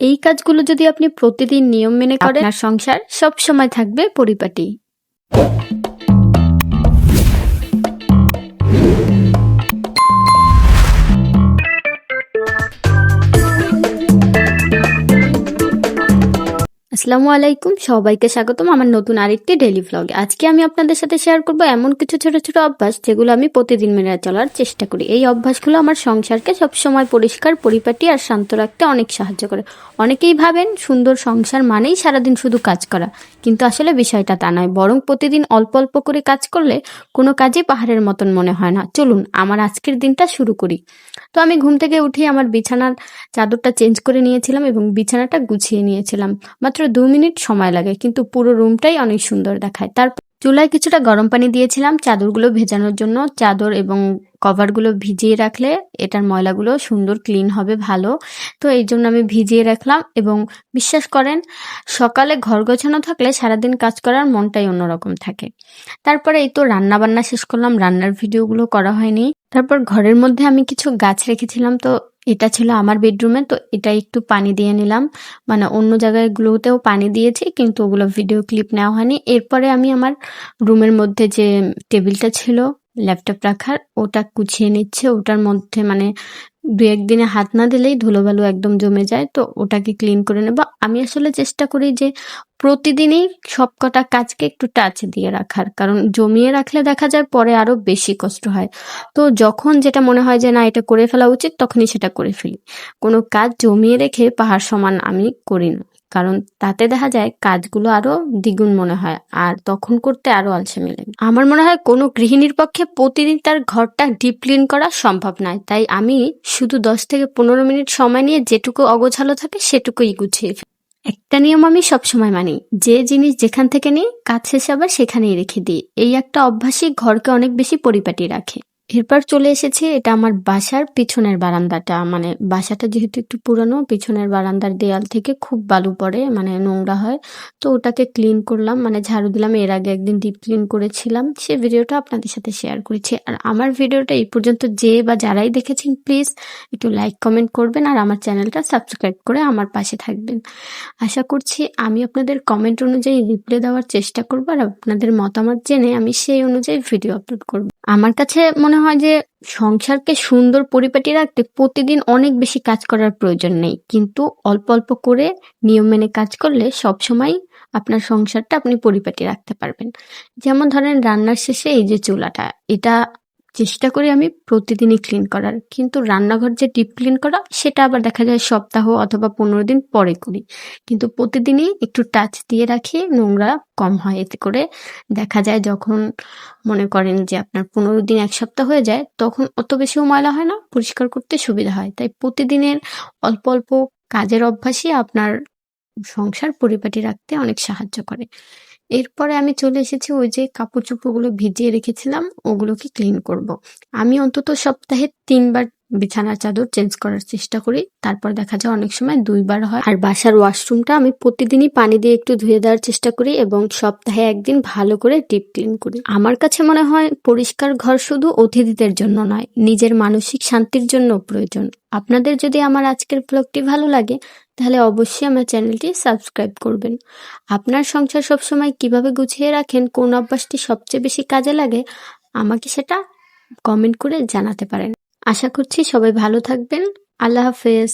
এই কাজগুলো যদি আপনি প্রতিদিন নিয়ম মেনে করেন, আপনার সংসার সবসময় থাকবে পরিপাটি। আসসালামু আলাইকুম, সবাইকে স্বাগতম আমার নতুন আরেকটি ডেইলি ভ্লগে। আজকে আমি আপনাদের সাথে শেয়ার করব এমন কিছু ছোট ছোট অভ্যাস যেগুলো আমি প্রতিদিন মেনে চলার চেষ্টা করি। এই অভ্যাসগুলো আমার সংসারকে সবসময় পরিষ্কার, পরিপাটি আর শান্ত রাখতে অনেক সাহায্য করে। অনেকেই ভাবেন সুন্দর সংসার মানেই সারাদিন শুধু কাজ করা, কিন্তু আসলে বিষয়টা তা নয়। বরং প্রতিদিন অল্প অল্প করে কাজ করলে কোনো কাজই পাহাড়ের মতন মনে হয় না। চলুন আমার আজকের দিনটা শুরু করি। তো আমি ঘুম থেকে উঠে আমার বিছানার চাদরটা চেঞ্জ করে নিয়েছিলাম এবং বিছানাটা গুছিয়ে নিয়েছিলাম। মাত্র 2 মিনিট সময় লাগে, কিন্তু পুরো রুমটাই অনেক সুন্দর দেখায়। তারপর চুলায় কিছুটা গরম পানি দিয়েছিলাম চাদরগুলো ভেজানোর জন্য। চাদর এবং কভারগুলো ভিজিয়ে রাখলে এটার ময়লাগুলো সুন্দর ক্লিন হবে ভালো। তো এই জন্য আমি ভিজিয়ে রাখলাম এবং বিশ্বাস করেন সকালে ঘর গোছানো থাকলে সারাদিন কাজ করার মনটাই অন্যরকম থাকে। তারপরে এই তো রান্না বান্না শেষ করলাম, রান্নার ভিডিওগুলো করা হয়নি। তারপর ঘরের মধ্যে আমি কিছু গাছ রেখেছিলাম, তো এটা ছিল আমার বেডরুমে, তো এটা একটু পানি দিয়ে নিলাম। মানে অন্য জায়গাগুলোতেও পানি দিয়েছি, কিন্তু ওগুলো ভিডিও ক্লিপ নেওয়া হয়নি। এরপরে আমি আমার রুমের মধ্যে যে টেবিলটা ছিল ল্যাপটপ রাখার, ওটা গুছিয়ে নিচ্ছে। ওটার মধ্যে মানে 2-1 দিনে হাত না দিলেই ধুলোবালু একদম জমে যায়, তো ওটাকে ক্লিন করে নেব। আমি আসলে চেষ্টা করি যে প্রতিদিনই সবকটা কাজকে একটু টাচ দিয়ে রাখার, কারণ জমিয়ে রাখলে দেখা যায় পরে আরো বেশি কষ্ট হয়। তো যখন যেটা মনে হয় যে না এটা করে ফেলা উচিত, তখনই সেটা করে ফেলি। কোনো কাজ জমিয়ে রেখে পাহাড় সমান আমি করি না, কারণ তাতে দেখা যায় কাজগুলো আরো দ্বিগুণ মনে হয় আর তখন করতে আরো আলসেমি লাগে। আমার মনে হয় কোনো গৃহিণীর পক্ষে প্রতিদিন তার ঘরটা ডিপ ক্লিন করা সম্ভব নয়, তাই আমি শুধু 10 থেকে 15 মিনিট সময় নিয়ে যেটুকু অগোছালো থাকে সেটুকুই গুছিয়ে ফেলি। একটা নিয়ম আমি সবসময় মানি, যে জিনিস যেখান থেকে নিই কাজ শেষে আবার সেখানেই রেখে দিই। এই একটা অভ্যাসই ঘরকে অনেক বেশি পরিপাটি রাখে। এরপর চলে এসেছি, এটা আমার বাসার পিছনের বারান্দাটা। মানে বাসাটা যেহেতু একটু পুরানো, পিছনের বারান্দার দেয়াল থেকে খুব বালু পড়ে, মানে নোংরা হয়। তো ওটাকে ক্লিন করলাম, মানে ঝাড়ু দিলাম। এর আগে একদিন ডিপ ক্লিন করেছিলাম, সে ভিডিওটা আপনাদের সাথে শেয়ার করেছি। আর আমার ভিডিওটা এই পর্যন্ত যে বা যারাই দেখেছেন প্লিজ একটু লাইক কমেন্ট করবেন আর আমার চ্যানেলটা সাবস্ক্রাইব করে আমার পাশে থাকবেন। আশা করছি আমি আপনাদের কমেন্ট অনুযায়ী রিপ্লাই দেওয়ার চেষ্টা করব, আর আপনাদের মতামত জেনে আমি সেই অনুযায়ী ভিডিও আপলোড করব। আমার কাছে মনে হয় যে সংসারকে সুন্দর পরিপাটি রাখতে প্রতিদিন অনেক বেশি কাজ করার প্রয়োজন নেই, কিন্তু অল্প অল্প করে নিয়ম মেনে কাজ করলে সবসময় আপনার সংসারটা আপনি পরিপাটি রাখতে পারবেন। যেমন ধরেন রান্নার শেষে এই যে চুলাটা, এটা চেষ্টা করি আমি প্রতিদিনই ক্লিন করার, কিন্তু রান্নাঘর যে ডিপ ক্লিন করা সেটা আবার দেখা যায় সপ্তাহ অথবা 15 দিন পরে করি। কিন্তু প্রতিদিনই একটু টাচ দিয়ে রাখি, নোংরা কম হয়। এতে করে দেখা যায় যখন মনে করেন যে আপনার 15 দিন 1 সপ্তাহ হয়ে যায়, তখন অত বেশিও ময়লা হয় না, পরিষ্কার করতে সুবিধা হয়। তাই প্রতিদিনের অল্প অল্প কাজের অভ্যাসই আপনার সংসার পরিপাটি রাখতে অনেক সাহায্য করে। এরপরে আমি চলে এসেছি ওই যে কাপড় চোপড়গুলো ভিজিয়ে রেখেছিলাম, ওগুলোকে ক্লিন করব। আমি অন্তত সপ্তাহে 3 বার বিছানার চাদর চেঞ্জ করার চেষ্টা করি। তারপর দেখা যায় অনেক সময় 2 বার হয়। আর বাসার ওয়াশরুমটা আমি প্রতিদিনই পানি দিয়ে একটু ধুয়ে দেওয়ার চেষ্টা করি এবং সপ্তাহে 1 দিন ভালো করে ডিপ ক্লিন করি। আমার কাছে মনে হয় পরিষ্কার ঘর শুধু অতিথিদের জন্য নয়, নিজের মানসিক শান্তির জন্য প্রয়োজন। আপনাদের যদি আমার আজকের ব্লগটি ভালো লাগে তাহলে অবশ্যই আমার চ্যানেলটি সাবস্ক্রাইব করবেন। আপনার সংসার সবসময় কিভাবে গুছিয়ে রাখেন, কোন অভ্যাসটি সবচেয়ে বেশি কাজে লাগে, আমাকে সেটা কমেন্ট করে জানাতে পারেন। আশা করছি সবাই ভালো থাকবেন। আল্লাহ হাফেজ।